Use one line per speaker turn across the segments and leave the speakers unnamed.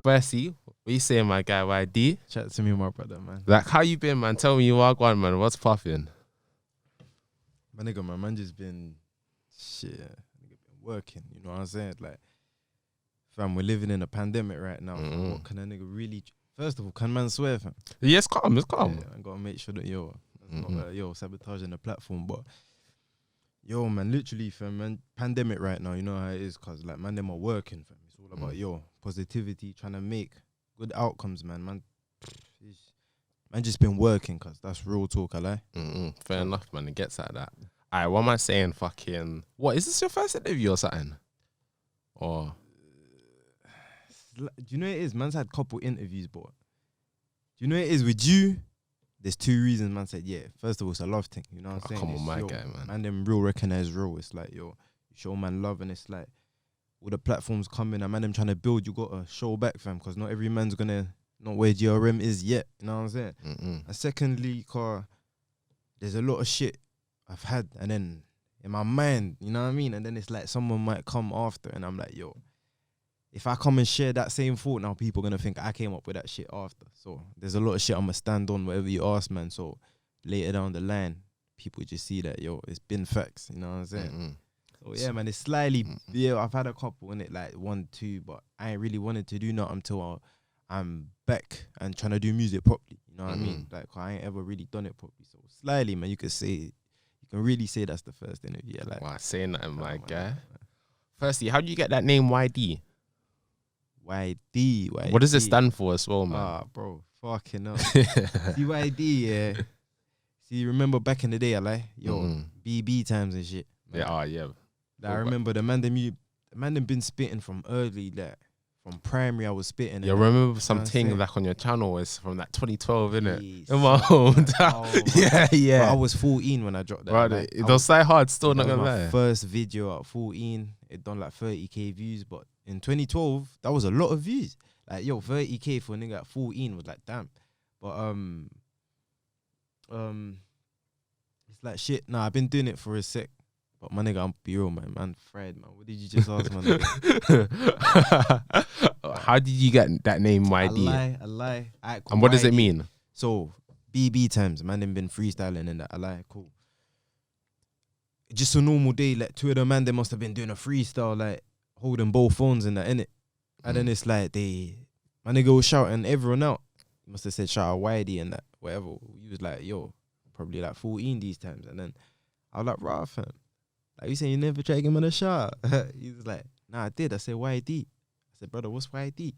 Firstly, what you saying, my guy, YD?
Chat to me, my brother, man.
Like, how you been, man? Tell me you are going, man. What's popping?
My nigga, man just been, shit, nigga been working, you know what I'm saying? Like, fam, we're living in a pandemic right now. Fam. What can a nigga really, first of all, can man swear, fam?
Yeah, it's calm, it's calm.
Yeah, I gotta make sure that, not sabotaging the platform, but, yo, man, literally, fam, man, pandemic right now, you know how it is, cause, like, man, them are working, fam. It's all about, positivity, trying to make good outcomes, man. Man just been working, cause that's real talk, I lie.
Fair enough, man. It gets like that. Alright, what am I saying? Fucking, what is this your first interview or something? Or
do you know what it is? Man's had couple interviews, but do you know what it is with you? There's two reasons man said, yeah. First of all, it's a love thing, you know what I'm saying?
Come on, my guy, man.
Man, them real recognize real. It's like, yo, you show man love, and it's like all the platforms coming, and man, them trying to build, you gotta show back, fam, because not every man's gonna know where GRM is yet, you know what I'm saying? And secondly, there's a lot of shit I've had, and then in my mind, you know what I mean? And then it's like someone might come after, and I'm like, yo, if I come and share that same thought, now people gonna think I came up with that shit after. So there's a lot of shit I'ma stand on, whatever you ask, man. So later down the line, people just see that, yo, it's been facts, you know what I'm saying? So yeah, man, it's slightly, I've had a couple in it, like 1, 2, but I ain't really wanted to do nothing until I'm back and trying to do music properly, you know what I mean? Like, I ain't ever really done it properly. So slightly, man, you can really say that's the first interview. Yeah, like,
wow, saying that, my guy. Firstly, how do you get that name YD?
YD.
What does it stand for as well, man?
Ah, bro, fucking up. See, YD, yeah. See, remember back in the day, BB times and shit.
Man. Yeah, yeah.
Like, I remember the man them been spitting from early, like from primary. I was spitting.
Yeah, remember something like on your channel is from that 2012, innit?
Yes.
Yeah.
But I was 14 when I dropped that.
Right, it does say hard. Still not gonna lie.
First video at 14, it done like 30k views. But in 2012, that was a lot of views. Like, yo, 30k for a nigga at 14 was like, damn. But it's like shit. Nah, I've been doing it for a sec. But my nigga, I'm be real, man. Man, fried, man. What did you just ask, man?
How did you get that name, YD?
I lie. Right, cool.
And what does it mean?
So, BB times, man, them been freestyling and that. I lie, cool. Just a normal day, like, two of the man, they must have been doing a freestyle, like, holding both phones and that, innit? And then it's like, my nigga was shouting everyone out. He must have said, shout out YD and that, whatever. He was like, yo, probably like 14 these times. And then I was like, rah, fam. Like, you saying you never tried to give him a shot? He was like, nah, I did. I said, YD. I said, brother, what's YD?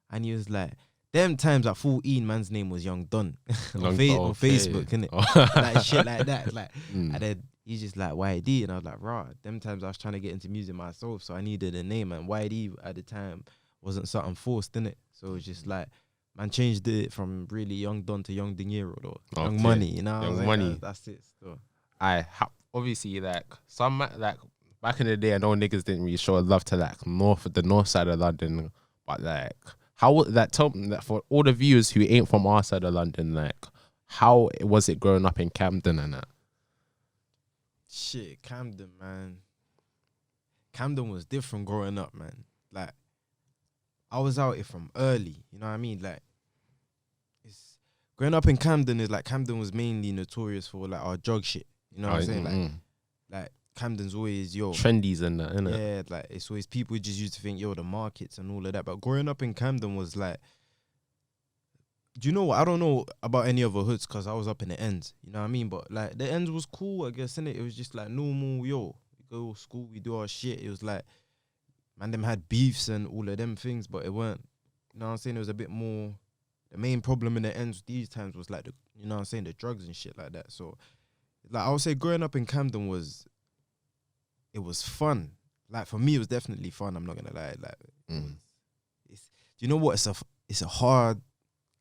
And he was like, them times at 14, man's name was Young Don on Facebook, innit? Like, shit like that. Like, and then he's just like, YD. And I was like, rah, them times I was trying to get into music myself, so I needed a name. And YD at the time wasn't something forced, innit? So it was just like, man changed it from really Young Don to Young Dinero, though. Young Money, you know?
Young Money.
That's it. So.
Obviously, like, some, like, back in the day, I know niggas didn't really show love to, like, the north side of London, but, like, how, that, tell me, that for all the viewers who ain't from our side of London, like, how was it growing up in Camden and that?
Shit, Camden, man. Camden was different growing up, man. Like, I was out here from early, you know what I mean? Like, growing up in Camden is like, Camden was mainly notorious for, like, our drug shit. You know what I'm saying? Like Camden's always, yo,
trendies and that, innit?
Yeah, like, it's always people just used to think, yo, the markets and all of that. But growing up in Camden was like, do you know what? I don't know about any other hoods because I was up in the ends. You know what I mean? But like, the ends was cool, I guess, innit? It was just like normal, yo, we go to school, we do our shit. It was like, man, them had beefs and all of them things, but it weren't, you know what I'm saying? It was a bit more, the main problem in the ends these times was like, you know what I'm saying, the drugs and shit like that. So, like, I would say growing up in Camden was fun. Like, for me, it was definitely fun. I'm not gonna lie. Like, do you know what? It's a hard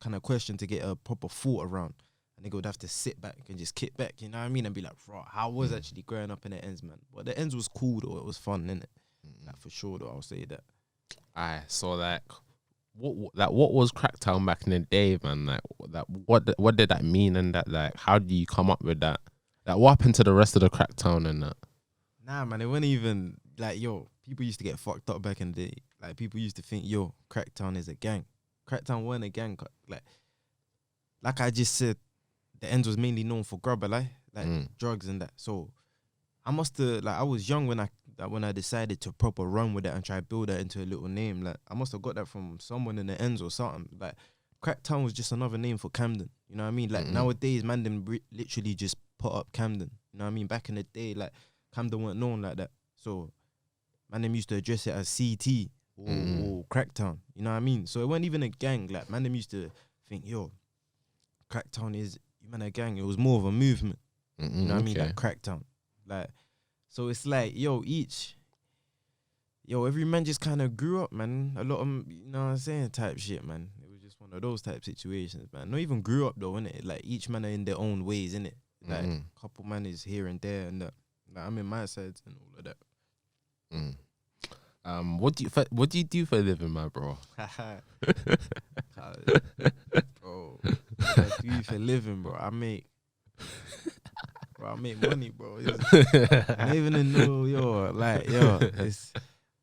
kind of question to get a proper thought around. A nigga would have to sit back and just kick back, you know what I mean? And be like, bro, how was actually growing up in the ends, man? But the ends was cool, though. It was fun, innit? Like, for sure, though, I'll say that.
Aye, so, like, what was Cracktown back in the day, man? Like, what did that mean? And that, like, how do you come up with that? Like, what happened to the rest of the Cracktown and that?
Nah, man, it wasn't even like, yo, people used to get fucked up back in the day. Like, people used to think, yo, Cracktown is a gang. Cracktown weren't a gang. Like I just said, the ends was mainly known for grubber, like drugs and that. So I must have, like, I was young when I decided to proper run with it and try to build that into a little name. Like, I must have got that from someone in the ends or something. Like, Cracktown was just another name for Camden. You know what I mean? Like, nowadays, man, them literally just put up Camden. You know what I mean? Back in the day, like, Camden weren't known like that. So, man, them used to address it as CT or Cracktown. You know what I mean? So, it wasn't even a gang. Like, man, them used to think, yo, Cracktown is, you man, a gang. It was more of a movement. You know what I mean? Like, Cracktown. Like, so it's like, every man just kind of grew up, man. A lot of, you know what I'm saying, type shit, man. It was just one of those type situations, man. Not even grew up, though, innit? Like, each man are in their own ways, innit? Like, couple man is here and there and that. Like, I'm in my sides and all of that.
What do you do for a living, my bro?
Bro, what I do for a living, bro? I make money, bro. I don't even know,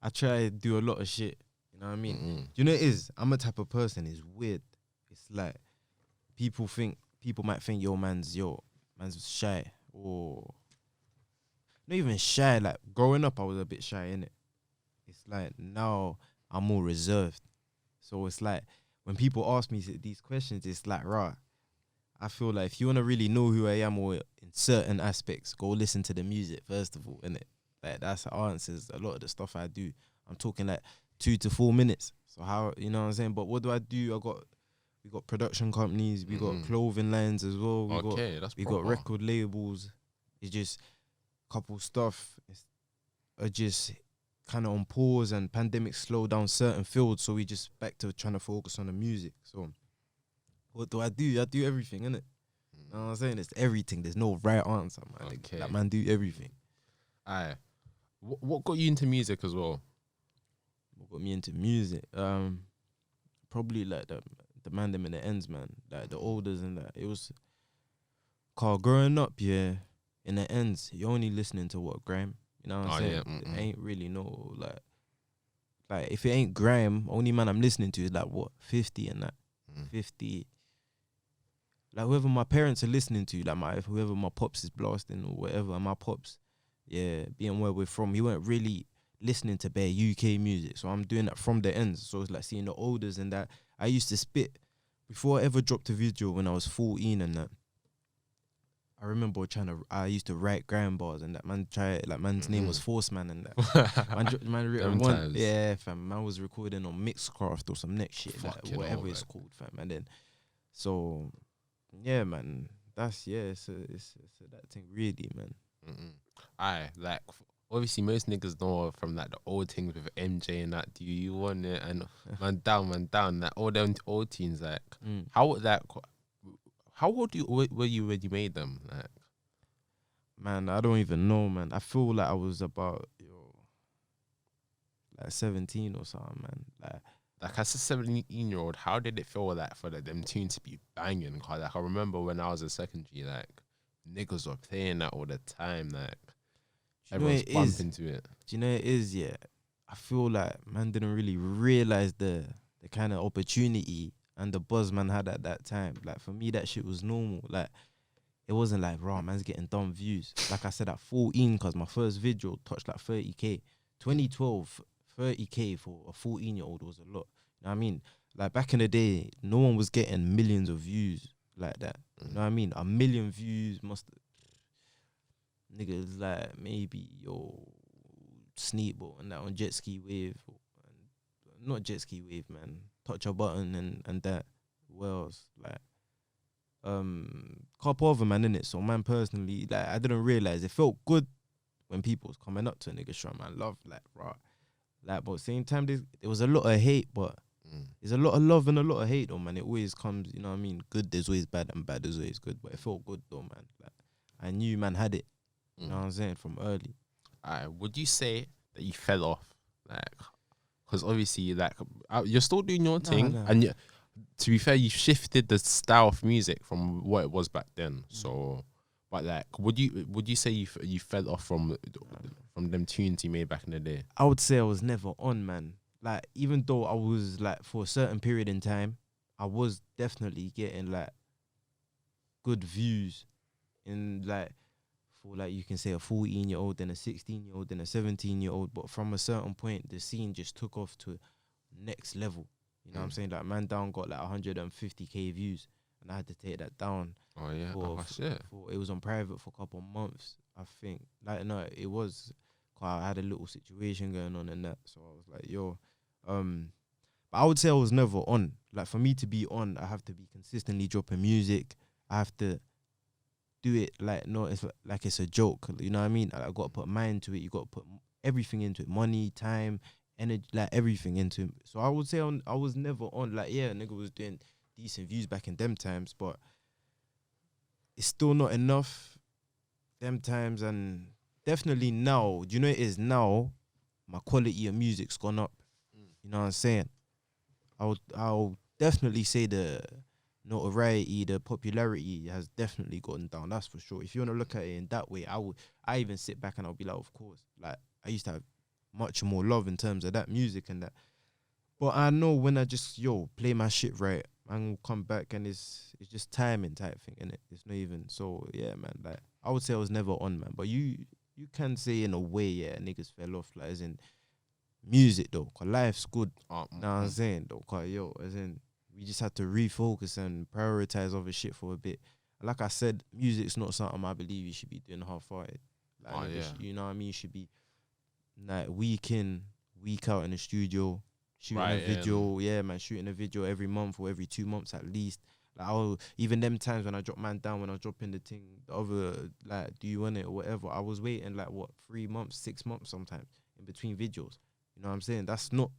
I try to do a lot of shit. You know what I mean? Do you know what it is? I'm a type of person, it's weird. It's like, people might think, man's shy. Or not even shy, like, growing up I was a bit shy, innit? It's like, now I'm more reserved. So it's like, when people ask me these questions, it's like, rah, I feel like if you want to really know who I am or in certain aspects, go listen to the music first of all, innit? Like, that's the answers a lot of the stuff I do. I'm talking like 2 to 4 minutes. So how, you know what I'm saying? But what do? We got production companies, we got clothing lines as well. We got record labels. It's just a couple stuff are just kind of on pause, and pandemic slowed down certain fields, so we just back to trying to focus on the music. So what do? I do everything, innit? You know what I'm saying? It's everything. There's no right answer, man.
Okay.
That man do everything.
Aye. What got you into music as well?
What got me into music? Probably like the man them in the ends, man. Like the olders and that. It was growing up, in the ends, you're only listening to what grime. You know what I'm saying?
Yeah.
It ain't really like if it ain't grime, only man I'm listening to is like what 50 and that 50. Like whoever my parents are listening to, like whoever my pops is blasting or whatever. And my pops, being where we're from, he weren't really listening to bare UK music. So I'm doing that from the ends. So it's like seeing the olders and that. I used to spit before I ever dropped a video when I was 14 and that. I remember I used to write grime bars and that man's name was Force Man and that. man written one,
times.
yeah, fam. Man was recording on Mixcraft or some next shit, like whatever it's called, fam. And then, so, yeah, man, it's that thing really, man.
Aye, like obviously most niggas know from like the old things with MJ and that. Do you want it and man down, like all them old teens, like How old were you when you made them? Like,
man, I don't even know, man. I feel like I was about like 17 or something, man.
Like as a 17-year-old, how did it feel like for them tunes to be banging? Cause like I remember when I was in secondary, like niggas were playing that all the time. Like everyone's bumping to it.
Do you know it is? Yeah, I feel like man didn't really realize the kind of opportunity and the buzz man had at that time. Like for me, that shit was normal. Like it wasn't like raw man's getting dumb views. Like I said at 14, cause my first video touched like 30k. 2012, 30k for a 14-year-old was a lot. You know what I mean? Like back in the day, no one was getting millions of views like that. You know what I mean? 1 million views niggas like maybe Sneakball and that on Jet Ski Wave. Not Jet Ski Wave, man. Touch a Button and that. Who else? Like couple of them, man, innit? So man personally, like I didn't realise it felt good when people was coming up to a nigga strong, man. Love like raw. Like but at the same time there was a lot of hate, but there's a lot of love and a lot of hate though, man. It always comes, you know what I mean? Good there's always bad and bad there's always good. But it felt good though, man. Like I knew man had it. You know what I'm saying? From early.
Would you say that you fell off? Like, because obviously, like, you're still doing your thing, and to be fair, you shifted the style of music from what it was back then. So, but like, would you say you fell off from from them tunes you made back in the day?
I would say I was never on, man. Like, even though I was like, for a certain period in time, I was definitely getting like good views in like, for like, you can say a 14-year-old and a 16-year-old and a 17-year-old. But from a certain point, the scene just took off to next level. You know what I'm saying? Like, Man Down got like 150k views, and I had to take that down.
Oh yeah, shit.
It was on private for a couple of months, I think. Like, no, it was. Cause I had a little situation going on and that, so I was like, yo, but I would say I was never on. Like, for me to be on, I have to be consistently dropping music. I have to do it like, no, it's like it's a joke. You know what I mean? I got to put mind to it. You got to put everything into it, money, time, energy, like everything into it. So I would say I was never on. Like, yeah, a nigga was doing decent views back in them times, but it's still not enough them times. And definitely now, do you know what it is now? My quality of music's gone up. You know what I'm saying? I'll definitely say the notoriety, the popularity has definitely gone down. That's for sure. If you want to look at it in that way, I even sit back and I'll be like, of course. Like, I used to have much more love in terms of that music and that. But I know when I just play my shit right, and will come back, and it's just timing type thing, innit? It's not even so. Yeah, man. Like, I would say I was never on, man. But you can say in a way, yeah, niggas fell off, like, as in music though, cause life's good. Know what I'm saying though, cause as in we just had to refocus and prioritize other shit for a bit. Like I said, music's not something I believe you should be doing half-hearted. Like, you know what I mean? You should be like week in, week out in the studio, shooting a video. Yeah, man, shooting a video every month or every 2 months at least. Like, even them times when I drop Man Down, when I drop in the thing, the other, like, Do You Want It or whatever, I was waiting like 3 months, 6 months sometimes in between videos. You know what I'm saying? That's not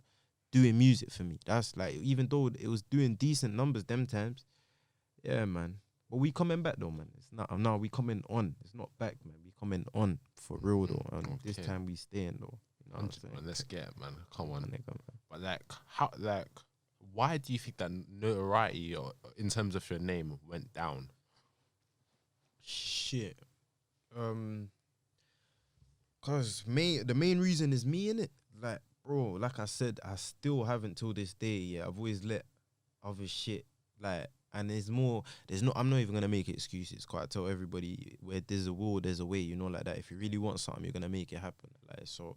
doing music for me. That's like, even though it was doing decent numbers them times, yeah, man. But we coming back though, man. It's not. No, we coming on. It's not back, man. We coming on for real though. And this time we staying though. You know what I'm saying?
Let's get it, man. Come on. But like, why do you think that notoriety, or in terms of your name, went down?
Shit. Cause the main reason is me, innit? Like, bro, like I said, I still haven't till this day. Yeah, I've always let other shit, like, and I'm not even gonna make excuses. Cause I tell everybody, where there's a will, there's a way. You know, like that. If you really want something, you're gonna make it happen. Like, so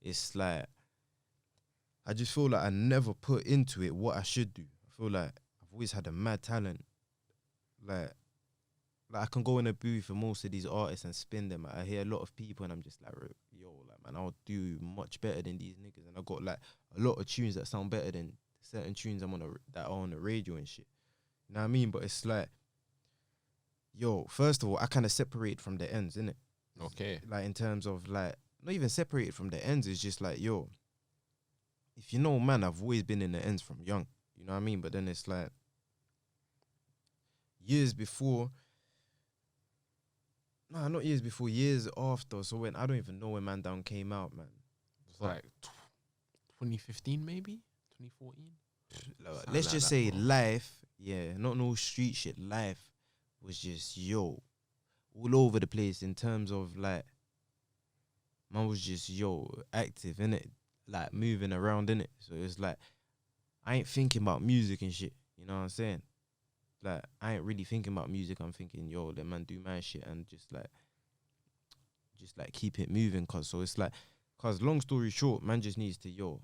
it's like, I just feel like I never put into it what I should do. I feel like I've always had a mad talent. Like I can go in a booth for most of these artists and spin them. I hear a lot of people and I'm just like, yo, like, man, I'll do much better than these niggas. And I got like a lot of tunes that sound better than certain tunes that are on the radio and shit. You know what I mean? But it's like, yo, first of all, I kind of separated from the ends, innit?
Okay.
Like, in terms of like, not even separated from the ends. It's just like, yo, if you know, man, I've always been in the ends from young. You know what I mean? But then it's like, years before, nah, not years before, years after. So when, I don't even know when Man Down came out, man.
It's like 2015 maybe? 2014?
Let's just say life, yeah, not no street shit. Life was just, all over the place in terms of like, man was just, active, innit? Like, moving around, innit? So it's like, I ain't thinking about music and shit. You know what I'm saying? Like, I ain't really thinking about music. I'm thinking, let man do my shit and just keep it moving. Cause long story short, man just needs to,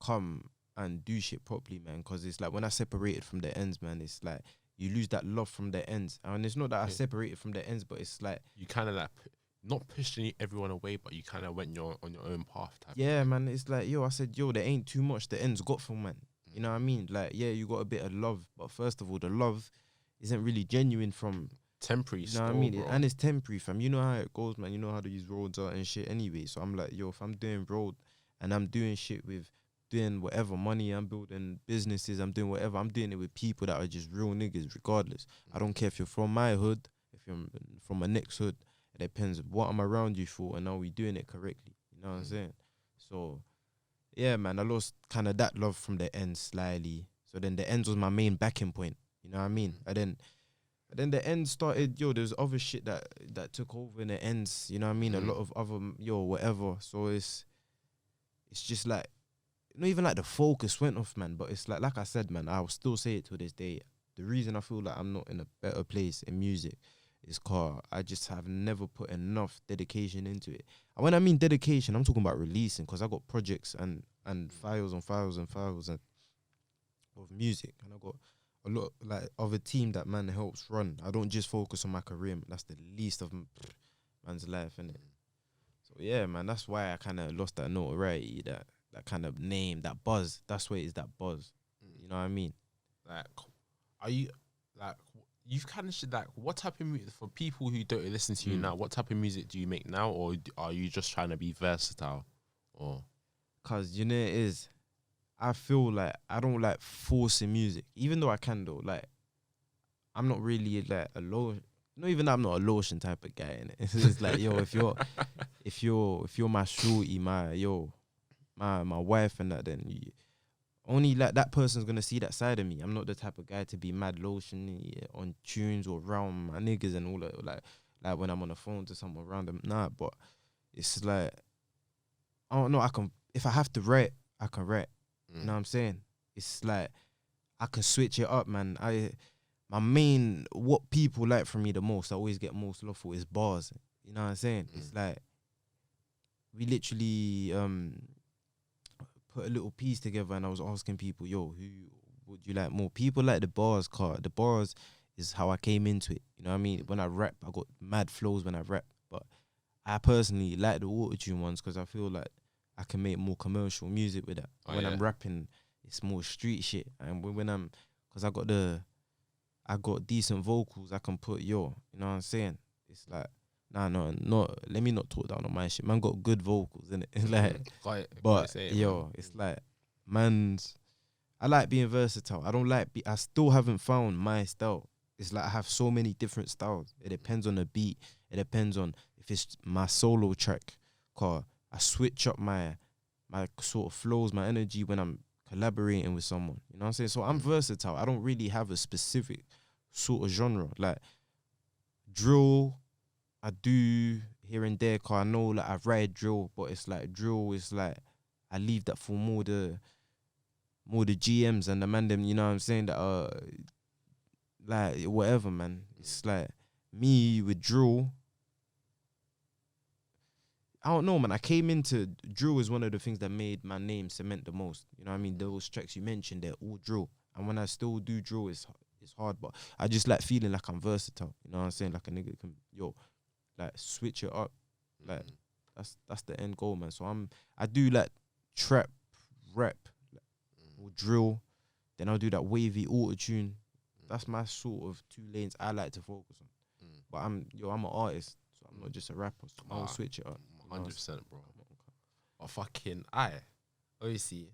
come and do shit properly, man. Cause it's like, when I separated from the ends, man, it's like, you lose that love from the ends. And it's not that I separated from the ends, but it's like,
you kind of like, not pushing everyone away, but you kind of went on your own path type.
Yeah, man. It's like, I said, there ain't too much the ends got for, man. You know what I mean? Like, yeah, you got a bit of love, but first of all, the love isn't really genuine from
temporary.
You know what I mean? And it's temporary, fam. You know how it goes, man. You know how these roads are and shit anyway. So I'm like, if I'm doing road and I'm doing shit with doing whatever money, I'm building businesses, I'm doing whatever, I'm doing it with people that are just real niggas regardless. I don't care if you're from my hood, if you're from a next hood. It depends what I'm around you for and are we doing it correctly. You know what I'm saying? So yeah, man, I lost kind of that love from the ends slightly. So then the ends was my main backing point. You know what I mean? And then But then the end started, there's other shit that took over in the ends, you know what I mean? A lot of other, whatever. So it's just like, not even like the focus went off, man. But it's like I said, man, I'll still say it to this day. The reason I feel like I'm not in a better place in music is because I just have never put enough dedication into it. And when I mean dedication, I'm talking about releasing, because I got projects and files and files and files of music, and I got a lot like of a team that man helps run. I don't just focus on my career, man. That's the least of man's life, innit? So yeah, man, that's why I kind of lost that notoriety, that kind of name, that buzz. That's where it is, that buzz. You know what I mean?
Like, are you like you've kind of like what type of music for people who don't listen to you now? What type of music do you make now, or are you just trying to be versatile? Or
cause you know it is, I feel like I don't like forcing music, even though I can though. Like, I'm not really like a low. Not even that I'm not a lotion type of guy, innit? It's just like, yo, if you're my shorty, my wife and that, then only like that person's gonna see that side of me. I'm not the type of guy to be mad lotion on tunes or around my niggas and all that. Like when I'm on the phone to someone random. Nah, but it's like, I don't know. If I have to write, I can write. You know what I'm saying? It's like I can switch it up, man. What people like from me the most, I always get most love for, is bars. You know what I'm saying? It's like we literally put a little piece together, and I was asking people, yo, who would you like more? People like the bars, the bars is how I came into it. You know what I mean? When I rap, I got mad flows when I rap, but I personally like the auto-tune ones because I feel like I can make more commercial music with that. When I'm rapping, it's more street shit. And because I got decent vocals, I can put, you know what I'm saying? It's like, let me not talk down on my shit. Man got good vocals, innit? It's like, I like being versatile. I don't like, I still haven't found my style. It's like I have so many different styles. It depends on the beat. It depends on if it's my solo track. Cause I switch up my sort of flows, my energy when I'm collaborating with someone. You know what I'm saying? So I'm versatile. I don't really have a specific sort of genre. Like drill, I do here and there, cause I know like I write drill, but it's like drill is like I leave that for more the GMs and the man them, you know what I'm saying, that are like whatever, man. It's like me with drill, I don't know, man. I came into drill is one of the things that made my name cement the most. You know what I mean? Those tracks you mentioned, they're all drill. And when I still do drill, it's hard, but I just like feeling like I'm versatile. You know what I'm saying? Like a nigga can, like switch it up. Like that's the end goal, man. So I do like trap, rap, or drill. Then I'll do that wavy auto-tune. That's my sort of 2 lanes I like to focus on. But I'm an artist, so I'm not just a rapper. So I'll switch it up.
100%, bro. But fucking, obviously,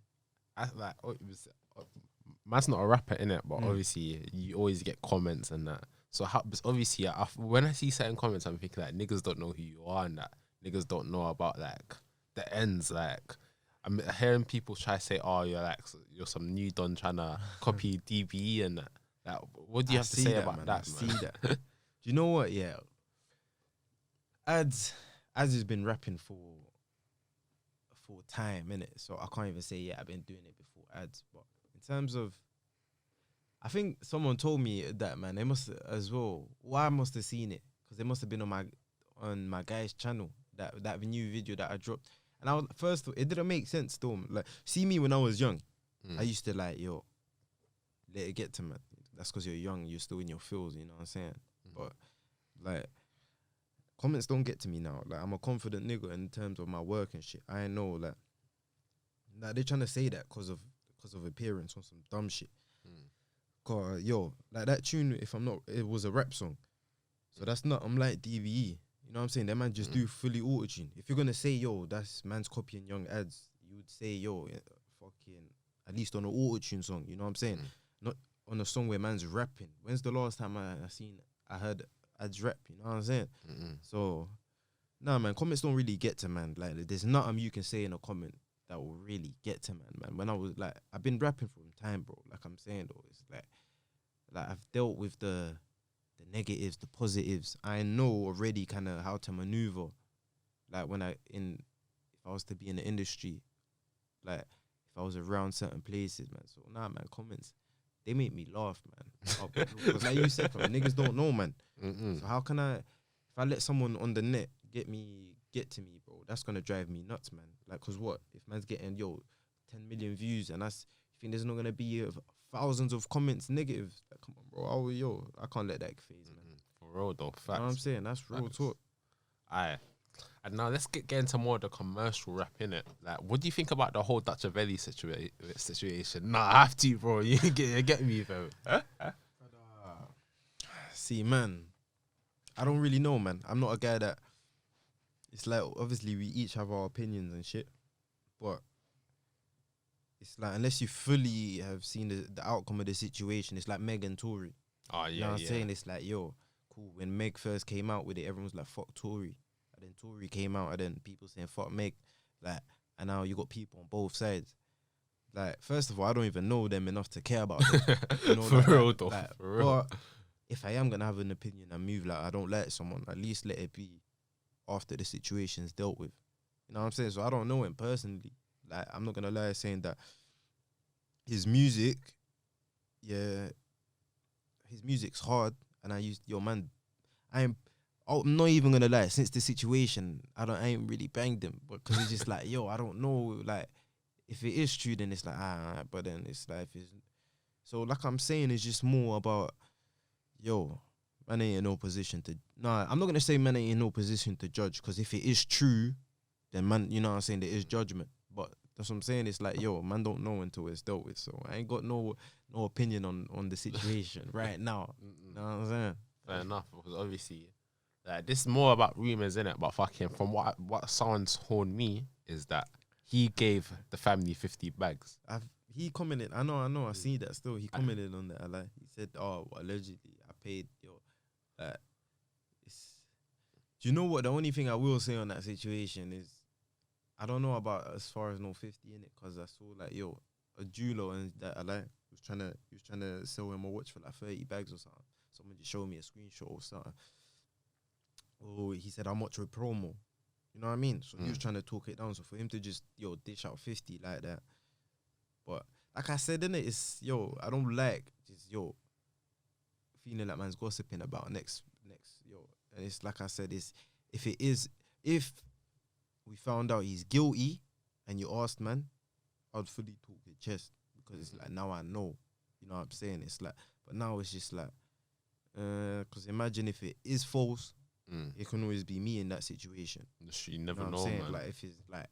man's not a rapper, innit? But obviously, you always get comments and that. So obviously, when I see certain comments, I'm thinking like niggas don't know who you are and that niggas don't know about like the ends. Like I'm hearing people try to say, "Oh, you're some new don trying to copy DBE and that." Like, what do you have to say about that, man?
See that? Do you know what? Yeah, Ads has been rapping for time, innit? So I can't even say I've been doing it before Ads. But in terms of, I think someone told me that, man. They must as well. Well, I must have seen it because they must have been on my guy's channel, that new video that I dropped. And it didn't make sense though. Like, see me when I was young, I used to like, let it get to man. That's because you're young, you're still in your feels, you know what I'm saying? But like, comments don't get to me now. Like, I'm a confident nigga in terms of my work and shit. I know like they're trying to say that because of appearance or some dumb shit. Cause like that tune, it was a rap song. So that's not, I'm like DVE. You know what I'm saying? That man just do fully auto-tune. If you're gonna say, that's man's copying young Ads, you would say, fucking, at least on an auto-tune song, you know what I'm saying? Not on a song where man's rapping. When's the last time I heard Ads rap, you know what I'm saying? So, nah, man, comments don't really get to man. Like, there's nothing you can say in a comment that will really get to man. When I was like, I've been rapping for time, bro. Like I'm saying though, it's like I've dealt with the the negatives, the positives. I know already kind of how to maneuver. Like if I was to be in the industry, like if I was around certain places, man. So man, comments, they make me laugh, man. Because like you said, fam, niggas don't know, man. So how can if I let someone on the net get to me, bro, that's gonna drive me nuts, man. Like, cause what if man's getting 10 million views, and you think there's not gonna be thousands of comments negative? Like, come on, bro. I can't let that phase, man.
For real though, facts.
You know what I'm saying? That's real talk.
Aye. And now let's get into more of the commercial rap, innit? Like, what do you think about the whole Dutch Avelli situation? Nah, I have to, bro. You get me, bro.
See, man, I don't really know, man. I'm not a guy that. It's like, obviously we each have our opinions and shit, but it's like, unless you fully have seen the outcome of the situation, it's like Meg and Tory.
Oh yeah,
you know what I'm saying? It's like, cool. When Meg first came out with it, everyone was like, fuck Tory. And then Tory came out, and then people saying fuck Meg. Like, and now you got people on both sides. Like, first of all, I don't even know them enough to care about them. You know,
for real though.
Like,
for real.
But if I am gonna have an opinion and move like I don't like someone, at least let it be after the situation's dealt with. You know what I'm saying? So I don't know him personally. Like, I'm not gonna lie saying that his music's hard, and I'm not even gonna lie. Since the situation, I ain't really banged him, but because it's just like, I don't know. Like, if it is true, then it's like, but then it's like, if it's so, like I'm saying, it's just more about, man ain't in no position to. Nah, I'm not gonna say man ain't in no position to judge, because if it is true, then man, you know what I'm saying, there is judgment. But that's what I'm saying. It's like, man don't know until it's dealt with. So I ain't got no opinion on the situation right now. You know what I'm saying?
Fair enough, because obviously, like, this is more about rumors, innit? But fucking, from what someone's told me is that he gave the family 50 bags.
He commented. I know. I see that still. He commented on that. Like, he said, allegedly I paid do you know what? The only thing I will say on that situation is, I don't know about as far as no 50 in it, because I saw like a jeweler and that I like was trying to sell him a watch for like 30 bags or something. Someone just showed me a screenshot or something. Oh, he said how much with promo. You know what I mean? So he was trying to talk it down. So for him to just dish out 50 like that. But like I said, innit, it's I don't like just feeling like man's gossiping about next and it's like I said, it's if we found out he's guilty and you asked, man, I'd fully talk his chest, because it's like, now I know. You know what I'm saying? It's like, but now it's just like, because imagine if it is false, it can always be me in that situation.
You never know, man.
Like, if it's like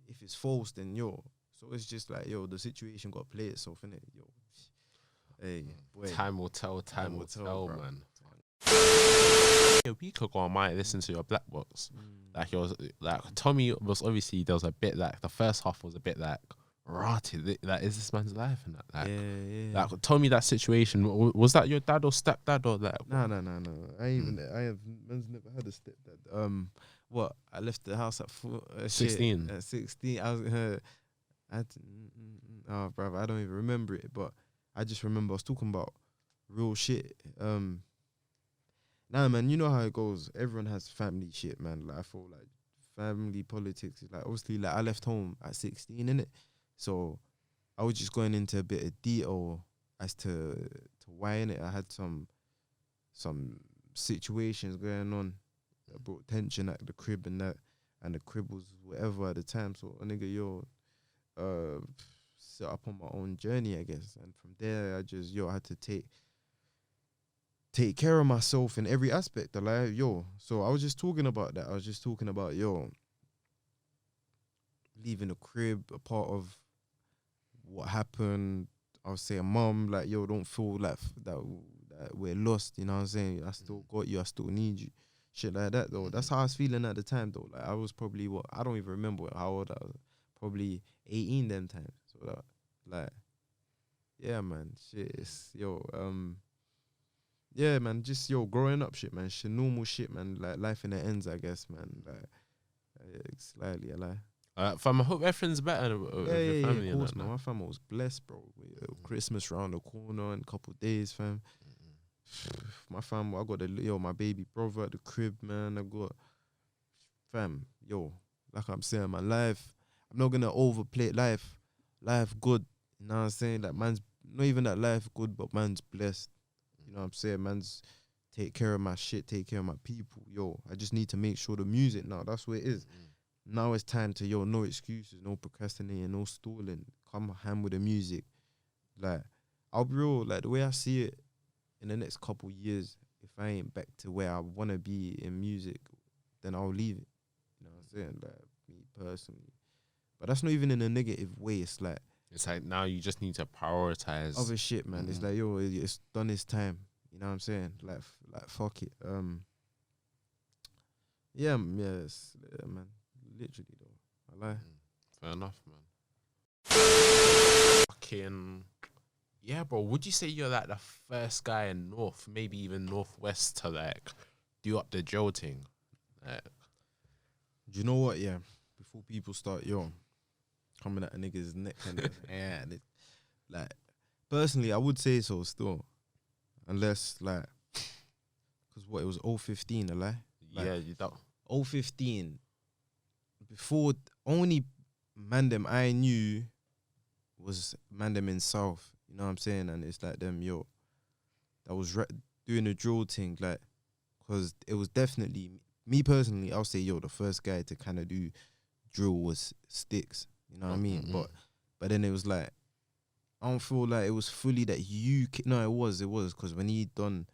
if it's false, then so it's just like, the situation got to play itself, innit? Hey, boy.
Time will tell,
bro.
Man. A week ago, I might listen to your Black Box. Like, it was like, Tommy was obviously, there was a bit like, the first half was a bit like rotted. Like, is this man's life and that? Like, like, tell me that situation. Was that your dad or stepdad or like?
No. Man's never had a stepdad. What? I left the house at
16.
At 16, brother, I don't even remember it, but I just remember I was talking about real shit. Nah, man, you know how it goes. Everyone has family shit, man. Like, I feel like family politics is like, obviously, like, I left home at 16, innit? So I was just going into a bit of detail as to why, innit. I had some situations going on that brought tension at the crib and that, and the crib was whatever at the time. So a nigga, set up on my own journey, I guess. And from there, I just, I had to take care of myself in every aspect of life, So I was just talking about that. I was just talking about, leaving the crib, a part of what happened. I was saying, mom, like, don't feel like that we're lost, you know what I'm saying? I still got you, I still need you. Shit like that, though. That's how I was feeling at the time, though. Like, I was probably, I don't even remember how old I was. Probably 18 them times. So, like, yeah, man. Shit, it's, yeah, man, just, growing up shit, man. Shit, normal shit, man. Like, life in the ends, I guess, man. Like, slightly, I lie.
Fam, I hope everything's better with your family.
Of course, man. My family was blessed, bro. Christmas round the corner in a couple of days, fam. my fam, I got my baby brother at the crib, man. I got fam, like I'm saying, my life. I'm not gonna overplay life. Life good. You know what I'm saying? Like man's not even that life good, but man's blessed. You know what I'm saying? Man's take care of my shit, take care of my people. I just need to make sure the music now. That's what it is. Now it's time to no excuses, no procrastinating, no stalling. Come hand with the music. Like I'll be real, like the way I see it in the next couple years, if I ain't back to where I wanna be in music, then I'll leave it. You know what I'm saying? Like me personally. But that's not even in a negative way. It's like
now you just need to prioritize
other shit, man. It's like it's done its time. You know what I'm saying? Like fuck it. Yeah, man. Literally though. I lie.
Fair enough, man. Fucking yeah, bro. Would you say you're like the first guy in North, maybe even Northwest, to like do up the drill thing? Like,
do you know what? Yeah. Before people start coming at a nigga's neck and and like personally, I would say so still, unless like, cause what it was 015, a lie. Like,
yeah, you don't.
015. Before only man them I knew was man them in South. You know what I'm saying? And it's like them that was doing the drill thing, like, cause it was definitely me personally. I'll say the first guy to kind of do drill was Sticks. You know what I mean? But then it was like, I don't feel like it was fully that no, it was because when he done,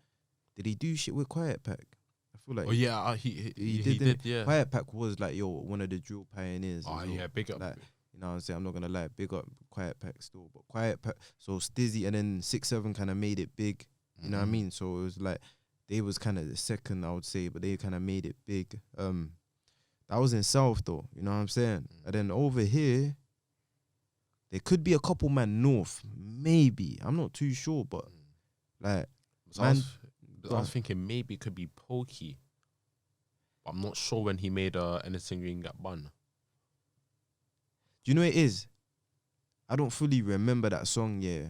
did he do shit with Quiet Pack? I feel like
he did, yeah.
Quiet Pack was like one of the drill pioneers.
Oh yeah, big up.
Like, you know what I'm saying? I'm not gonna lie, big up Quiet Pack still, but Quiet Pack. So Stizzy and then 6-7 kind of made it big. You know what I mean? So it was like they was kind of the second, I would say, but they kind of made it big. That was in South though. You know what I'm saying? And then over here, there could be a couple man North, maybe. I'm not too sure, but like,
so I was thinking maybe it could be Pokey, but I'm not sure when he made Anything Green Got Bun.
Do you know what it is? I don't fully remember that song, yeah.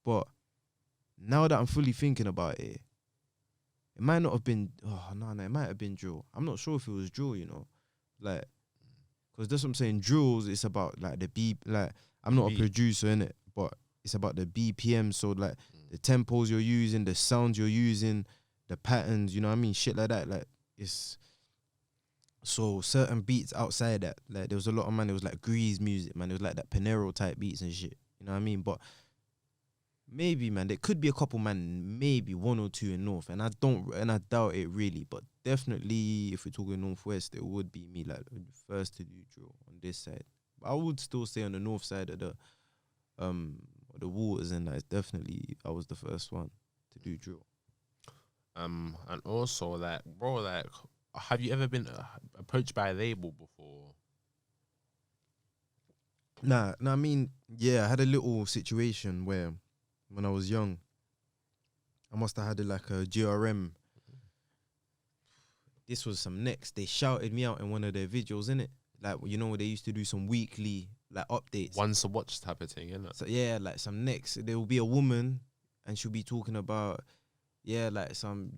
But now that I'm fully thinking about it, it might not have been. Oh no, it might have been drill. I'm not sure if it was drill, like, because that's what I'm saying. Drills, it's about like the beat. Like, I'm not a producer in it, but it's about the BPM. So like the tempos you're using, the sounds you're using, the patterns. You know what I mean? Shit like that. Like it's. So certain beats outside that, like there was a lot of it was like Grease music, man. It was like that Panero type beats and shit. You know what I mean? But maybe, man, there could be a couple, man, maybe 1 or 2 in North, and I doubt it really. But definitely, if we're talking Northwest, it would be me, like first to do drill on this side. But I would still say on the North side of the waters, and that is definitely I was the first one to do drill.
And also, like, bro, like, have you ever been approached by a label before?
Nah, I mean, yeah, I had a little situation where when I was young, I must have had like a GRM. This was some next. They shouted me out in one of their videos, innit? Like, they used to do some weekly like updates.
Once a watch type of thing, innit?
So yeah, like some next. There will be a woman and she'll be talking about, like some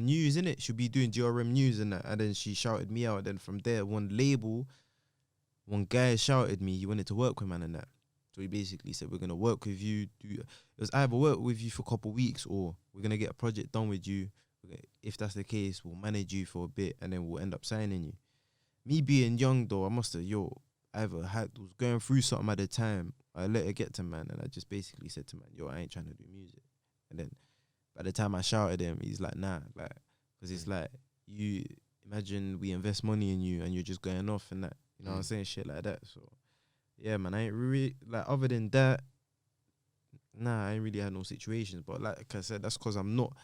news, innit? She'll be doing GRM news and that. And then she shouted me out. And then from there, one guy shouted me, he wanted to work with man and that. So he basically said, we're going to work with you. It was either work with you for a couple of weeks or we're going to get a project done with you. If that's the case, we'll manage you for a bit and then we'll end up signing you. Me being young though, I must have, was going through something at the time. I let it get to man and I just basically said to man, I ain't trying to do music. And then by the time I shouted him, he's like, nah, like, because it's like, you imagine we invest money in you and you're just going off and that, you know what I'm saying? Shit like that. So yeah, man, I ain't really, like, other than that, nah, I ain't really had no situations. But like I said, that's because I'm not,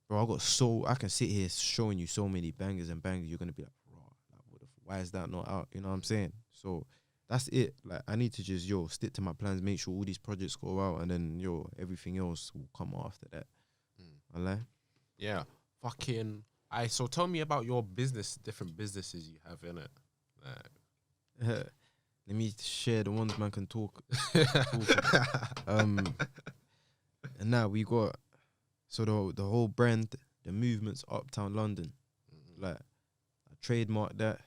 bro, I can sit here showing you so many bangers and bangers, you're going to be like, bro, like, why is that not out? You know what I'm saying? So that's it. Like, I need to just, stick to my plans, make sure all these projects go out, and then, everything else will come after that. I lie?
Yeah. Fucking, so tell me about your different businesses you have, innit? Like,
let me share the ones man can talk about. And now we got the whole brand, the movement's Uptown London. Like I trademarked that.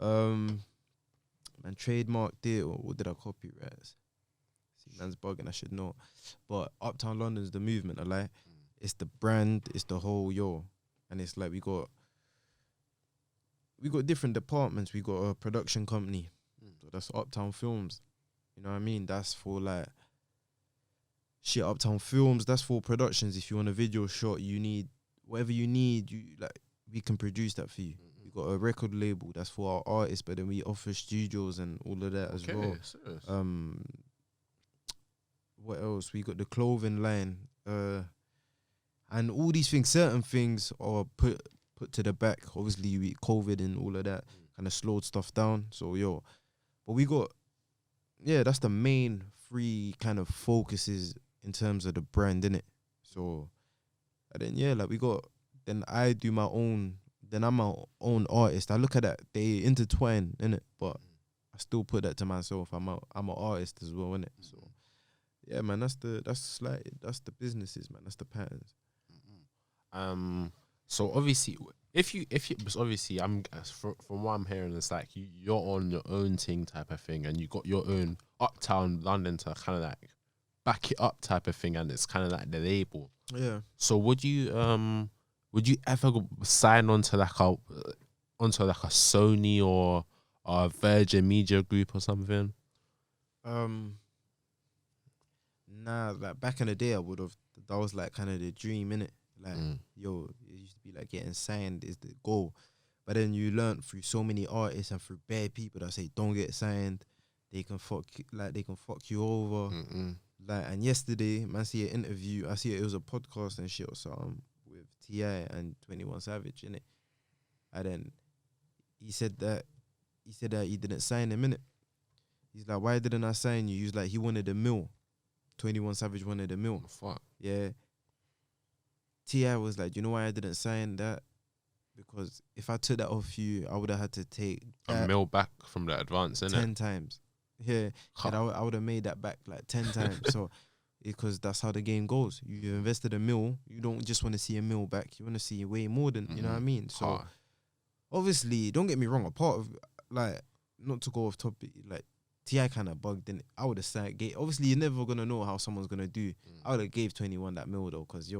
Man trademarked it, or what did I copyright? See, man's bugging, I should know. But Uptown London's the movement, I like. It's the brand, it's the whole and it's like we got different departments. We got a production company, so that's Uptown Films. You know what I mean? That's for like Uptown Films. That's for productions. If you want a video shot, you need whatever you need. We can produce that for you. We got a record label that's for our artists, but then we offer studios and all of that as well.
Serious.
What else? We got the clothing line, and all these things. Certain things are put to the back. Obviously, with COVID and all of that kind of slowed stuff down. So but we got that's the main three kind of focuses in terms of the brand, innit? So, and then like we got. Then I do my own. Then I'm my own artist. I look at that, they intertwine, innit? But I still put that to myself. I'm an artist as well, innit? So yeah, man, that's the businesses, man. That's the patterns.
So obviously, if you obviously, from what I'm hearing, it's like you're on your own thing type of thing, and you got your own Uptown London to kind of like back it up type of thing, and it's kind of like the label.
Yeah.
So would you ever sign onto like a Sony or a Virgin Media Group or something?
Nah, like back in the day, I would have. That was like kind of the dream, innit? Like, it used to be like getting signed is the goal. But then you learn through so many artists and through bad people that say don't get signed. They can fuck you over. Like, and yesterday, man, see an interview. I see it was a podcast and shit or something with T.I. and 21 Savage, innit? And then he said that he didn't sign him, innit? He's like, why didn't I sign you? He was like, he wanted a mil. 21 Savage wanted a mil.
Fuck.
Yeah. T.I. was like, you know why I didn't sign that? Because if I took that off you, I would have had to take
a mil back from the advance, innit?
10 times. Yeah. And I would have made that back like 10 times. So, because that's how the game goes. You invested a mil, you don't just want to see a mil back. You want to see way more than, you know what I mean? So, obviously, don't get me wrong, a part of, like, not to go off topic, like, T.I. kind of bugged in it. I would have said, obviously, you're never going to know how someone's going to do. I would have gave 21 that mil, though, because,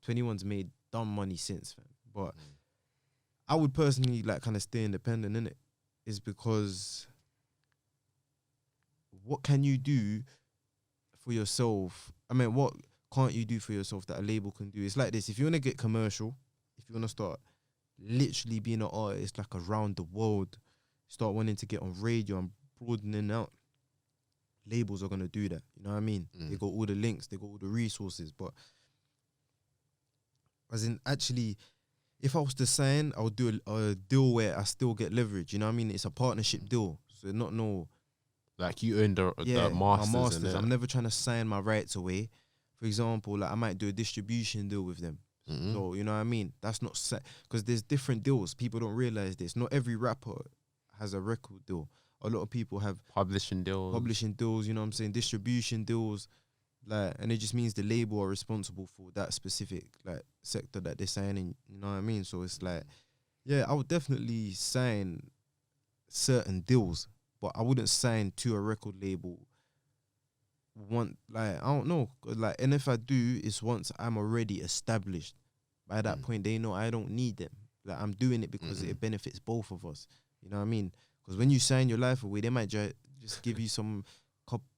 21's made dumb money since, fam. But I would personally, like, kind of stay independent, innit? Is because what can you do for yourself? I mean, what can't you do for yourself that a label can do? It's like this. If you want to get commercial, if you want to start literally being an artist, like, around the world, start wanting to get on radio and broadening out, labels are going to do that. You know what I mean? They got all the links, they got all the resources. But as in, actually, if I was to sign, I would do a deal where I still get leverage. You know what I mean? It's a partnership deal. So not no...
Like, you own the masters.
I'm never trying to sign my rights away. For example, like, I might do a distribution deal with them. So, you know what I mean? That's not... Because there's different deals. People don't realise this. Not every rapper has a record deal. A lot of people have... Publishing deals, you know what I'm saying? Distribution deals. Like, and it just means the label are responsible for that specific, like, sector that they're signing. You know what I mean? So it's like, yeah, I would definitely sign certain deals, but I wouldn't sign to a record label. I don't know. Like, and if I do, it's once I'm already established. By that point, they know I don't need them. Like, I'm doing it because it benefits both of us. You know what I mean? Because when you sign your life away, they might just give you some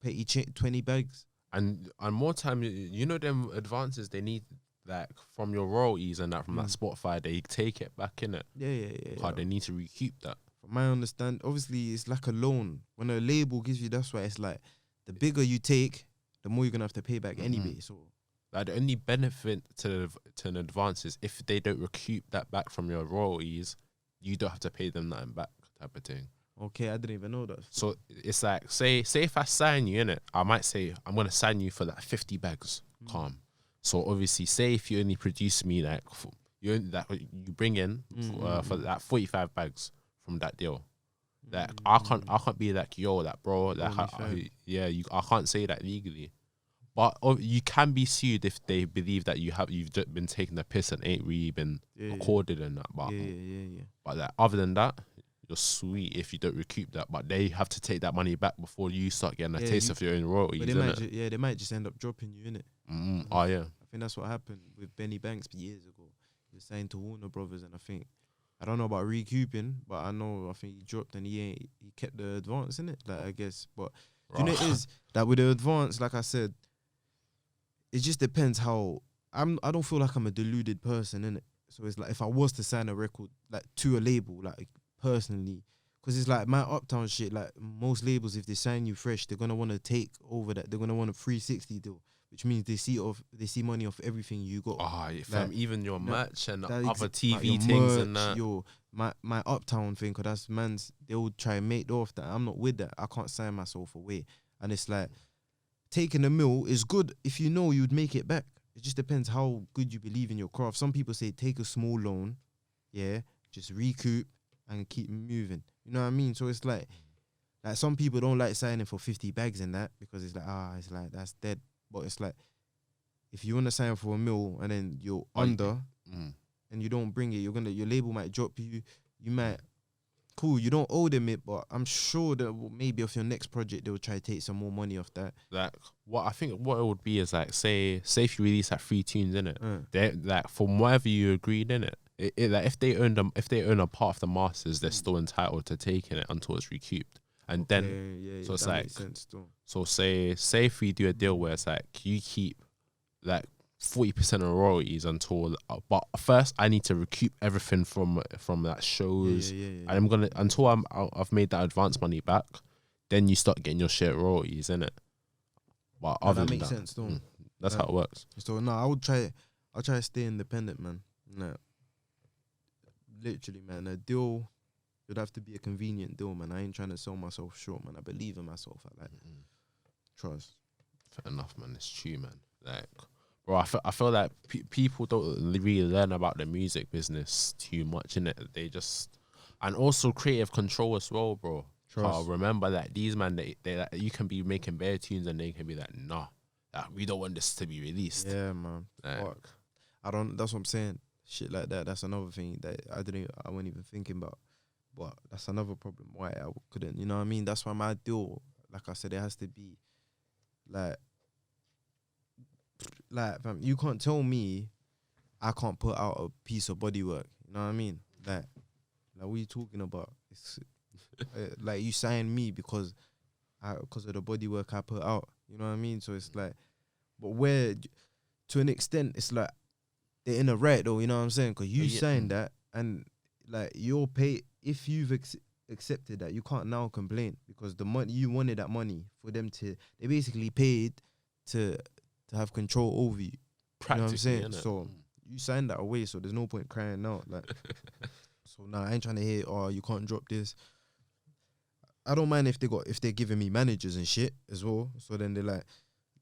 petty 20 bags.
And more time, you know them advances they need, like, from your royalties and that from that Spotify, they take it back in it.
Yeah.
They need to recoup that.
From my understanding, obviously it's like a loan. When a label gives you, that's why it's like the bigger you take, the more you're gonna have to pay back anyway. So,
like, the only benefit to an advance is if they don't recoup that back from your royalties, you don't have to pay them that back, type of thing.
Okay, I didn't even know that.
So it's like, say if I sign you, innit, I might say I'm gonna sign you for like 50 bags. Calm. So obviously, say if you only produce me like you bring in for like 45 bags from that deal. Like, I can't be like, yo, that bro, like, I can't say that legally. But you can be sued if they believe that you've just been taking the piss and ain't really been recorded in that. But but like, other than that, you're sweet if you don't recoup that. But they have to take that money back before you start getting a taste of your own royalties.
But they might just end up dropping you in it.
Oh yeah,
I think that's what happened with Benny Banks years ago. He was signed to Warner Brothers, and I don't know about recouping, but I think he dropped and he kept the advance in it. Like I guess, but you know it is that with the advance, like I said, it just depends how I don't feel like I'm a deluded person in it. So it's like if I was to sign a record like to a label, like personally, because it's like my Uptown shit. Like most labels, if they sign you fresh, they're gonna want to take over that. They're gonna want a 360 deal, which means they see money off everything you got.
Like, even your merch and other TV
like
things
merch,
and that.
My Uptown thing, cause that's man's. They will try and make off that. I'm not with that. I can't sign myself away, and it's like taking a mill is good if you know you'd make it back. It just depends how good you believe in your craft. Some people say take a small loan, just recoup and keep moving. You know what I mean? So it's like some people don't like signing for 50 bags in that because it's like that's dead. But it's like if you want to sign for a mill and then you're under and you don't bring it, your label might drop you. You might. Cool, you don't owe them it, but I'm sure that maybe off your next project they'll try to take some more money off that.
Like what it would be is like say if you release like 3 tunes in it, they like from whatever you agreed in it, like if they own a part of the masters, they're still entitled to taking it until it's recouped. And then so it's like so say if we do a deal where it's like you keep like 40% of royalties until, but first I need to recoup everything from that shows. And I'm gonna until I've made that advance money back. Then you start getting your share royalties in it. But other than
that makes sense, though.
That's how it works.
So no, I'll try to stay independent, man. No, literally, man. A deal would have to be a convenient deal, man. I ain't trying to sell myself short, man. I believe in myself. I like trust.
Fair enough, man. It's true, man. Like. Bro, I feel like people don't really learn about the music business too much, innit? They just... And also creative control as well, bro. Remember that these man, they like, you can be making bare tunes and they can be like, nah, we don't want this to be released.
Yeah, man. Fuck. That's what I'm saying. Shit like that, that's another thing that I wasn't even thinking about. But that's another problem why I couldn't, you know what I mean? That's why my deal, like I said, it has to be like fam, you can't tell me I can't put out a piece of bodywork. You know what I mean? Like what are you talking about? It's like you signed me because of the bodywork I put out. You know what I mean? So it's like, but where to an extent it's like they're in the right though. You know what I'm saying? Because you signed that and like you're paid. If you've accepted that, you can't now complain because the money you wanted, that money for them to, they basically paid to have control over you. You know what I'm saying? So you signed that away, so there's no point crying out. Like, so nah, I ain't trying to hear, oh, you can't drop this. I don't mind if they're giving me managers and shit as well. So then they're like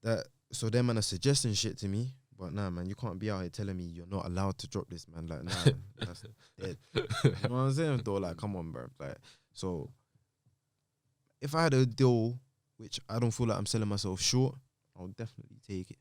that. So them man are suggesting shit to me. But nah, man, you can't be out here telling me you're not allowed to drop this, man. Like, nah, that's dead. You know what I'm saying? Though, like, come on, bro. Like, so if I had a deal which I don't feel like I'm selling myself short, I'll definitely take it.